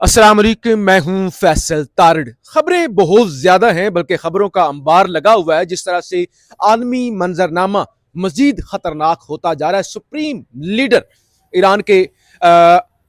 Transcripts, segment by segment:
अस्सलाम वालेकुम, मैं हूं फैसल तारड़। खबरें बहुत ज्यादा हैं, बल्कि खबरों का अंबार लगा हुआ है। जिस तरह से आलमी मंजरनामा मजीद खतरनाक होता जा रहा है। सुप्रीम लीडर ईरान के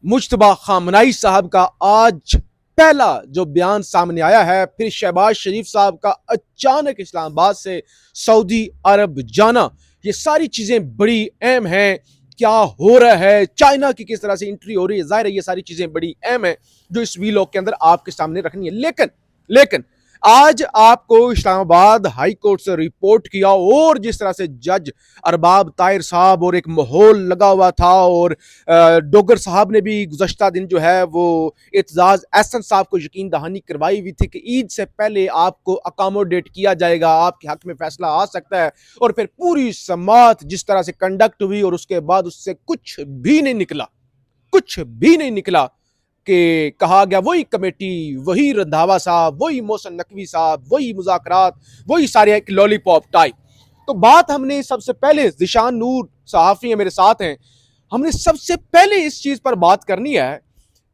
मुश्तबा खामनाई साहब का आज पहला जो बयान सामने आया है, फिर शहबाज शरीफ साहब का अचानक इस्लामाबाद से सऊदी अरब जाना, ये सारी चीजें बड़ी अहम हैं। क्या हो रहा है, चाइना की किस तरह से एंट्री हो रही है, जाहिर है ये सारी चीजें बड़ी अहम है जो इस वीलॉग के अंदर आपके सामने रखनी है। लेकिन लेकिन आज आपको इस्लामाबाद हाई कोर्ट से रिपोर्ट किया, और जिस तरह से जज अरबाब ताहिर साहब और एक माहौल लगा हुआ था, और डोगर साहब ने भी गुज़श्ता दिन जो है वो एतजाज एहसन साहब को यकीन दहानी करवाई हुई थी कि ईद से पहले आपको अकोमोडेट किया जाएगा, आपके हक में फैसला आ सकता है। और फिर पूरी समात जिस तरह से कंडक्ट हुई, और उसके बाद उससे कुछ भी नहीं निकला, कुछ भी नहीं निकला कि कहा गया वही कमेटी, वही रंधावा साहब, वही मोहसिन नकवी साहब, वही मुज़ाकरात, वही सारे एक लॉलीपॉप टाइप। तो बात हमने सबसे पहले, ज़िशान नूर सहाफ़ी मेरे साथ हैं, हमने सबसे पहले इस चीज़ पर बात करनी है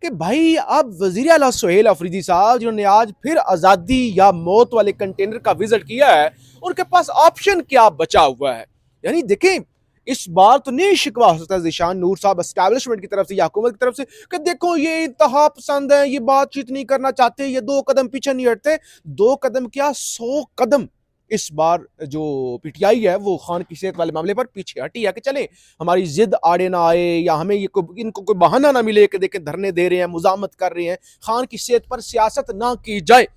कि भाई अब वज़ीर आला सुहेल अफरीदी साहब जिन्होंने आज फिर आज़ादी या मौत वाले कंटेनर का विजिट किया है, उनके पास ऑप्शन क्या बचा हुआ है। यानी देखें, इस बार तो नहीं शिकवा हो सकता ज़िशान नूर साहब एस्टैब्लिशमेंट की तरफ से या हुकूमत की तरफ से कि देखो ये इंतहा पसंद है, ये बातचीत नहीं करना चाहते, ये दो कदम पीछे नहीं हटते। दो कदम क्या, 100 कदम इस बार जो पीटीआई है वो खान की सेहत वाले मामले पर पीछे हटी है कि चले हमारी जिद आड़े ना आए, या हमें ये इनको कोई बहाना ना मिले कि देखें धरने दे रहे हैं, मुजामत कर रहे हैं, खान की सेहत पर सियासत ना की जाए।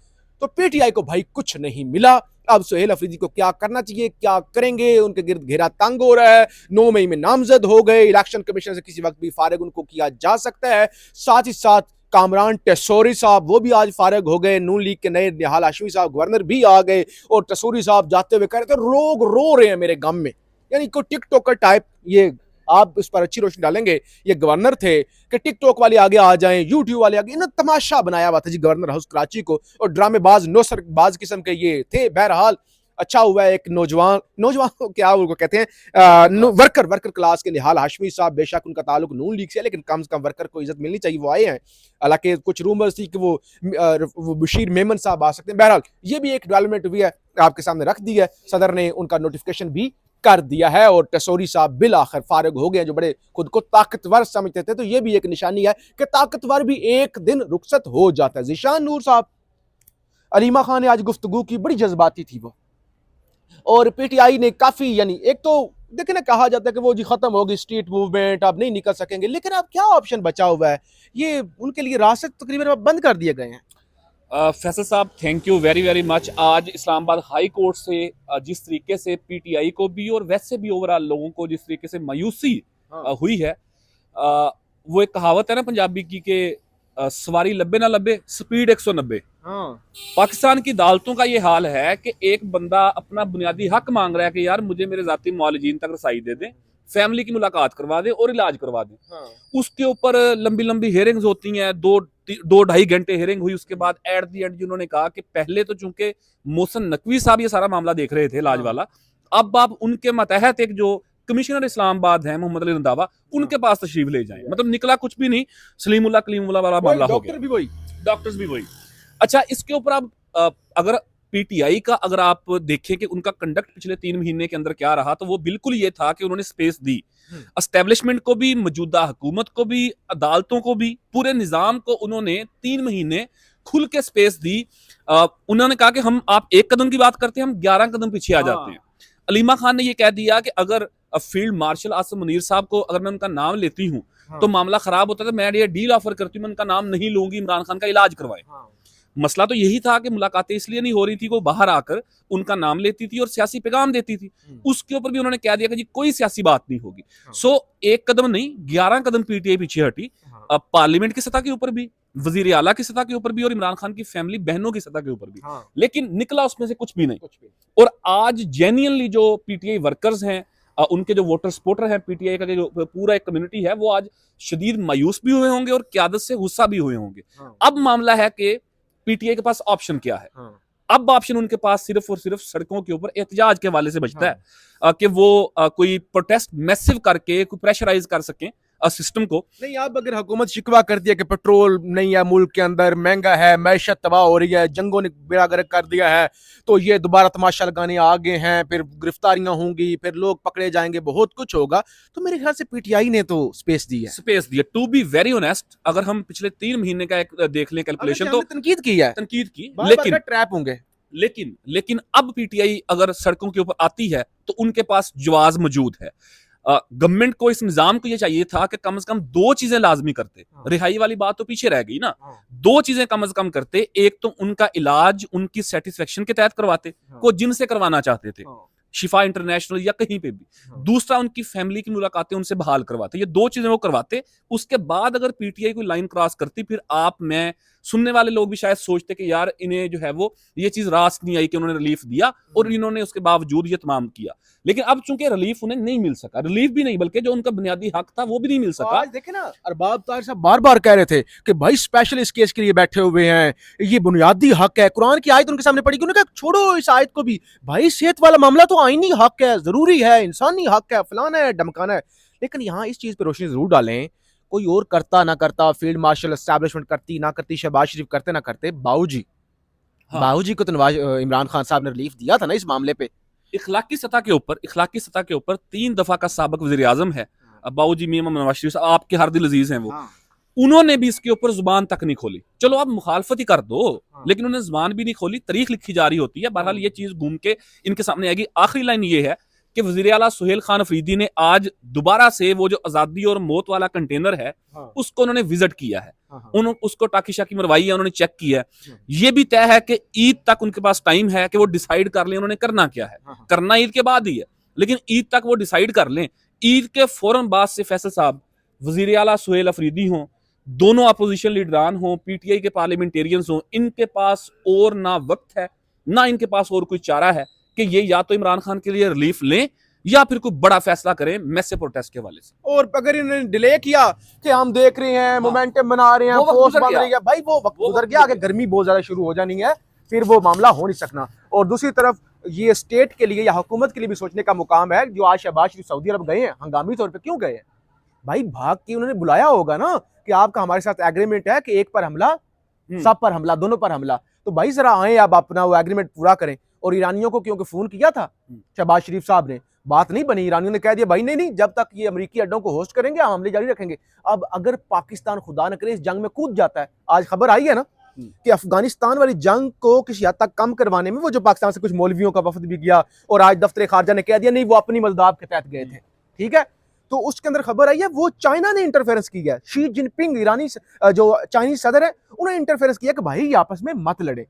तो पीटीआई को भाई कुछ नहीं मिला। अब सुहेल अफरीदी को क्या करना चाहिए, क्या करेंगे, उनके गिर्द घेरा तंग हो रहा है। 9 मई में नामजद हो गए, इलेक्शन कमीशन से किसी वक्त भी फारिग उनको किया जा सकता है। साथ ही साथ कामरान टेसोरी साहब वो भी आज फारिग हो गए, नून लीग के नए निहाल हाशमी साहब गवर्नर भी आ गए, और टेसोरी साहब जाते हुए कह रहे थे लोग रो रहे हैं मेरे गम में। यानी कोई टिकटॉकर टाइप, ये आप इस पर अच्छी रोशनी डालेंगे, ये गवर्नर थे कि टिकटॉक वाले आगे आ जाएं, यूट्यूब वाले आगे, इन्होंने तमाशा बनाया हुआ था जी गवर्नर हाउस कराची को, और ड्रामेबाज नौसरबाज किस्म के ये थे। बहरहाल अच्छा हुआ है एक नौजवान, नौजवान को क्या उनको कहते हैं, वर्कर क्लास के निहाल हाशमी साहब, बेशक उनका ताल्लुक नून लीग से है, लेकिन कम से कम वर्कर को इज्जत मिलनी चाहिए, वो आए हैं। हालांकि कुछ रूमर्स थी कि वो बशीर मेमन साहब आ सकते हैं। बहरहाल ये भी एक डेवलपमेंट हुई है, आपके सामने रख दी है, सदर ने उनका नोटिफिकेशन भी कर दिया है, और टेसोरी साहब बिल आखिर फारिग हो गए, जो बड़े खुद को ताकतवर समझते थे। तो ये भी एक निशानी है कि ताकतवर भी एक दिन रुखसत हो जाता है। ज़िशान नूर साहब, अलीमा खान ने आज गुफ्तगू की, बड़ी जज्बाती थी वो, और पीटीआई ने काफी, यानी एक तो देखिए ना, कहा जाता है कि वो जी खत्म होगी स्ट्रीट मूवमेंट, आप नहीं निकल सकेंगे, लेकिन अब क्या ऑप्शन बचा हुआ है, ये उनके लिए रास्ते तकरीबन बंद कर दिए गए हैं। फैसल साहब, thank you very very much. आज इस्लामाबाद हाई कोर्ट से जिस तरीके से पीटीआई को भी और वैसे भी ओवरऑल लोगों को जिस तरीके से मायूसी हुई है, वो एक कहावत है ना पंजाबी की कि सवारी लब्बे ना लब्बे, स्पीड 190। पाकिस्तान की अदालतों का ये हाल है कि एक बंदा अपना बुनियादी हक मांग रहा है कि यार मुझे मेरे जाती मुआलजीन तक रसाई दे दें, फैमिली की मुलाकात करवा दे और इलाज करवा दे। उसके ऊपर लंबी लंबी हेयरिंग्स होती हैं, दो ढाई घंटे हेयरिंग हुई। उसके बाद एट दी एंड जिन्होंने कहा कि पहले तो चूंकि मोहसिन नकवी साहब ये सारा मामला देख रहे थे इलाज वाला, अब आप उनके मतहत एक जो कमिश्नर इस्लामाबाद है मोहम्मद अली रंधावा, उनके पास तशरीफ ले जाएं। मतलब निकला कुछ भी नहीं, सलीमुल्लाह कलीमुल्लाह वाला मामला हो गया, डॉक्टर्स भी वही। अच्छा, इसके ऊपर आप अगर पीटीआई का अगर आप देखें कि उनका कंडक्ट पिछले 3 महीने के अंदर क्या रहा, तो वो बिल्कुल ये था कि उन्होंने स्पेस दी एस्टेब्लिशमेंट को भी, मौजूदा हुकूमत को भी, अदालतों को भी, पूरे निजाम को उन्होंने 3 महीने खुल के स्पेस दी। उन्होंने कहा कि हम, आप 1 कदम की बात करते हैं, हम 11 कदम पीछे आ जाते हैं। अलीमा खान ने ये कह दिया कि अगर फील्ड मार्शल आसिम मुनीर साहब को अगर मैं उनका नाम लेती हूँ तो मामला खराब होता है, तो मैं ये डील ऑफर करती हूँ, मैं उनका नाम नहीं लूंगी, इमरान खान का इलाज करवाएं। मसला तो यही था कि मुलाकातें इसलिए नहीं हो रही थी, वो बाहर आकर उनका नाम लेती थी और सियासी पैगाम देती थी। उसके ऊपर भी उन्होंने कह दिया कि जी कोई सियासी बात नहीं होगी। सो 1 कदम नहीं, 11 कदम पीटीआई पीछे हटी। अब पार्लियामेंट की सतह के ऊपर भी, वजीर आला की सतह के ऊपर भी, और इमरान खान की फैमिली बहनों की सतह के ऊपर भी, लेकिन निकला उसमें से कुछ भी नहीं। और आज जेन्युइनली जो पीटीआई वर्कर्स हैं, उनके जो वोटर सपोर्टर हैं, पीटीआई का जो पूरा एक कम्युनिटी है, वो आज शदीद मायूस भी हुए होंगे और क्यादत से गुस्सा भी हुए होंगे। अब मामला है कि पीटीआई के पास ऑप्शन क्या है। अब ऑप्शन उनके पास सिर्फ और सिर्फ सड़कों के ऊपर एहतजाज के हवाले से बचता है कि वो कोई प्रोटेस्ट मैसिव करके कोई प्रेशराइज कर सकें सिस्टम को। नहीं, आप अगर हुकूमत शिकवा करती है कि पेट्रोल नहीं है मुल्क के अंदर, महंगा है, मैशत तबाह हो रही है, जंगों ने बेड़ा गर्क कर दिया है, तो ये दोबारा तमाशा लगाने आ गए हैं, फिर गिरफ्तारियां होंगी, फिर लोग पकड़े जाएंगे, बहुत कुछ होगा, तो मेरे ख्याल से पीटीआई ने तो स्पेस दी है। स्पेस दिया। टू बी वेरी ऑनेस्ट, अगर हम पिछले 3 महीने का एक देख लें कैलकुलेशन, तो तनकीद की है, तनकीद की, लेकिन ट्रैप होंगे। लेकिन अब पीटीआई अगर सड़कों के ऊपर आती है तो उनके पास जवाज मौजूद है। गवर्नमेंट को, इस निजाम को ये चाहिए था कि कम से कम 2 चीजें लाजमी करते। रिहाई वाली बात तो पीछे रह गई ना। 2 चीजें कम से कम करते। एक तो उनका इलाज उनकी सेटिस्फेक्शन के तहत करवाते, को जिनसे करवाना चाहते थे, शिफा इंटरनेशनल या कहीं पे भी। दूसरा, उनकी फैमिली की मुलाकातें उनसे बहाल करवाते। ये 2 चीजें वो करवाते। उसके बाद अगर पीटीआई कोई लाइन क्रॉस करती, फिर आप, मैं, सुनने वाले लोग भी शायद सोचते कि यार इन्हें जो है वो ये चीज रास नहीं आई कि उन्होंने रिलीफ दिया और इन्होंने उसके बावजूद ये तमाम किया। लेकिन अब चूंकि रिलीफ उन्हें नहीं मिल सका, रिलीफ भी नहीं बल्कि जो उनका बुनियादी हक था वो भी नहीं मिल सका। आज देखे ना, अरबाब ताहिर साहब बार बार कह रहे थे कि भाई स्पेशल इस केस के लिए बैठे हुए हैं, ये बुनियादी हक है, कुरान की आयत उनके सामने पड़ी, उन्होंने कहा छोड़ो इस आयत को भी, भाई सेहत वाला मामला तो आईनी हक है, जरूरी है, इंसानी हक है, फलाना है, धमकाना है। लेकिन यहाँ इस चीज पर रोशनी जरूर डालें, कोई और करता ना करता, फील्ड मार्शल एस्टैब्लिशमेंट करती ना करती, शहबाज शरीफ करते ना करते, बाऊजी को तो इमरान खान साहब ने रिलीफ दिया था ना इस मामले पे। इखलाकी सतह के ऊपर 3 दफा का साबिक वजीर आजम है बाऊजी मियां नवाज शरीफ साहब, आपके हर दिल अजीज हैं वो। उन्होंने भी इसके ऊपर जुबान तक नहीं खोली। चलो आप मुखालफत ही कर दो, लेकिन उन्होंने जुबान भी नहीं खोली। तारीख लिखी जा रही होती है। बहरहाल ये चीज घूम के इनके सामने आएगी। आखिरी लाइन ये है कि वजीर आला सुहेल खान अफरीदी ने आज दोबारा से वो जो आजादी और मौत वाला कंटेनर है, उसको उन्होंने विजिट किया है। उन्होंने उसको टाकी शाकी मरवाई है, उन्होंने चेक किया है। ये भी तय है कि ईद तक उनके पास टाइम है कि वो डिसाइड कर लें उन्होंने करना क्या है। करना ईद के बाद ही है, लेकिन ईद तक वो डिसाइड कर लें। ईद के फौरन बाद से फैसल साहब, वजीर आला सुहेल अफरीदी हों, दोनों अपोजिशन लीडरान हों, पीटीआई के पार्लियामेंटेरियंस हों, इनके पास और ना वक्त है ना इनके पास और कोई चारा है कि ये या तो इमरान खान के लिए रिलीफ लें या फिर कोई बड़ा फैसला करें मैसेज प्रोटेस्ट के हवाले से। और अगर इन्होंने डिले किया कि हम देख रहे हैं, मोमेंटम बना रहे हैं, पोस्ट बन रही है, भाई वो वक्त गुजर गया, आगे गर्मी बहुत ज्यादा शुरू हो जानी है, फिर वो मामला हो नहीं सकना। और दूसरी तरफ ये स्टेट के लिए या हुकूमत के लिए भी सोचने का मुकाम है। जो आज शहबाज शरीफ सऊदी अरब गए हैं, हंगामी तौर पर क्यों गए हैं? भाई भाग के उन्होंने बुलाया होगा ना कि आपका हमारे साथ एग्रीमेंट है कि एक पर हमला, सब पर हमला, दोनों पर हमला, तो भाई जरा आए, आप अपना वो एग्रीमेंट पूरा करें। और ईरानियों को क्योंकि फोन किया था शहबाज शरीफ साहब ने, बात नहीं बनी, ईरानियों ने कह दिया भाई नहीं, जब तक ये अमेरिकी अड्डों को होस्ट करेंगे हम हमले जारी रखेंगे। अब अगर पाकिस्तान खुदा न करे इस जंग में कूद जाता है, आज खबर आई है ना कि अफगानिस्तान वाली जंग को किसी हद तक कम करवाने में वो जो पाकिस्तान से कुछ मौलवियों का वफद भी गया, और आज दफ्तर खारजा ने कह दिया नहीं वो अपनी मजदाब के तहत गए थे, ठीक है। तो उसके अंदर खबर आई है वो चाइना ने इंटरफेरेंस की है। शी जिनपिंग ईरानी जो चाइनीज सदर है, उन्होंने इंटरफेरेंस किया कि भाई ये आपस में मत लड़े।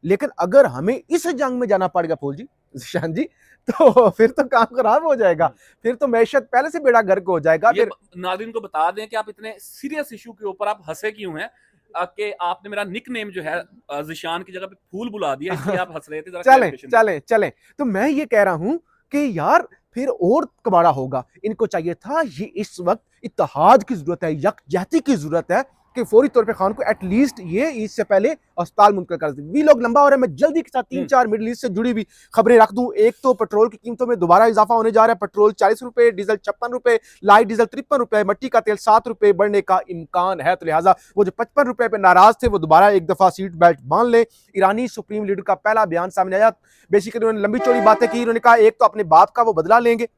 लेकिन अगर हमें इस जंग में जाना पड़ेगा फौज जी, शान जी, तो फिर तो काम खराब हो जाएगा, फिर तो मैशत पहले से बेड़ा गर्क हो जाएगा। फिर नाज़रीन को बता दें कि आप इतने सीरियस इशू के ऊपर आप हंसे क्यों हैं, कि आपने मेरा निक नेम जो है ज़िशान की जगह पे फूल बुला दिया, इसलिए आप हंस रहे थे। चलें तो मैं ये कह रहा हूं कि यार फिर और कबाड़ा होगा। इनको चाहिए था, ये इस वक्त इत्तेहाद की जरूरत है, यकजहती की जरूरत है कि फौरी तौर पे खान को एटलीस्ट ये इससे पहले अस्पताल मुंतकिल कर दें। वी लोग लंबा हो रहा है, मैं जल्दी के साथ 3-4 मिडल ईस्ट से जुड़ी हुई खबरें रख दूं। एक तो पेट्रोल की कीमतों में दोबारा इजाफा होने जा रहा है। पेट्रोल 40 रुपए, डीजल 56 रुपए, लाइट डीजल 53 रुपए, मट्टी का तेल 7 रुपए बढ़ने का इम्कान है। तो लिहाजा वो जो 55 रुपए पे नाराज थे वो दोबारा एक दफा सीट बेल्ट बांध ले। ईरानी सुप्रीम लीडर का पहला बयान सामने आया, बेसिकली उन्होंने लंबी चौड़ी बातें की। उन्होंने कहा एक तो अपने बाप का वो बदला लेंगे,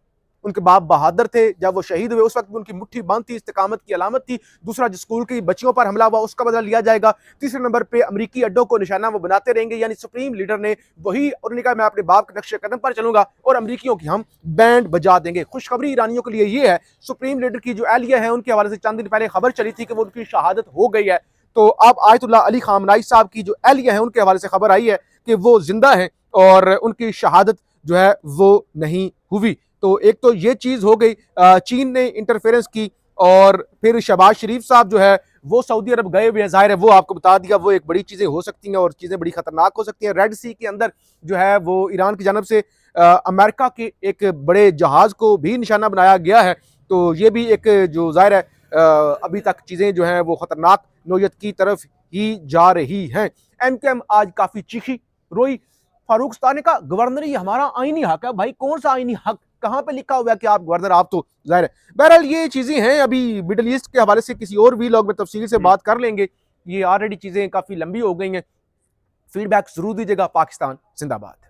उनके बाप बहादुर थे, जब वो शहीद हुए उस वक्त उनकी मुट्ठी बंद थी, इस्तिकामत की अलामत थी। दूसरा, जो स्कूल की बच्चियों पर हमला हुआ उसका बदला लिया जाएगा। तीसरे नंबर पे अमेरिकी अड्डों को निशाना वो बनाते रहेंगे। यानी सुप्रीम लीडर ने वही, और उन्होंने कहा मैं अपने बाप के नक्शे कदम पर चलूंगा और अमेरिकियों की हम बैंड बजा देंगे। खुशखबरी ईरानियों के लिए ये है, सुप्रीम लीडर की जो एहलिया है उनके हवाले से चंद दिन पहले खबर चली थी कि वो उनकी शहादत हो गई है। तो अब आयतुल्लाह अली खामनाई साहब की जो एहलिया है उनके हवाले से खबर आई है कि वो जिंदा है और उनकी शहादत जो है वो नहीं हुई। तो एक तो ये चीज हो गई, चीन ने इंटरफेरेंस की। और फिर शहबाज शरीफ साहब जो है वो सऊदी अरब गए हुए हैं, जाहिर है वो आपको बता दिया, वो एक बड़ी चीजें हो सकती हैं और चीजें बड़ी खतरनाक हो सकती हैं। रेड सी के अंदर जो है वो ईरान की जानब से अमेरिका के एक बड़े जहाज को भी निशाना बनाया गया है। तो ये भी एक जो जाहिर है अभी तक चीजें जो हैं वो खतरनाक नौयत की तरफ ही जा रही हैं। एमकेएम आज काफी चीखी रोई। फारूक ने कहा गवर्नर ही हमारा आईनी हक है। भाई कौन सा आईनी हक कहाँ पे लिखा हुआ है कि आप गवर्नर, आप तो जाहिर है। बहरहाल ये चीजें हैं, अभी मिडल ईस्ट के हवाले से किसी और वीलॉग में तफसील से बात कर लेंगे। ये ऑलरेडी चीजें काफी लंबी हो गई हैं। फीडबैक जरूर दीजिएगा। पाकिस्तान जिंदाबाद।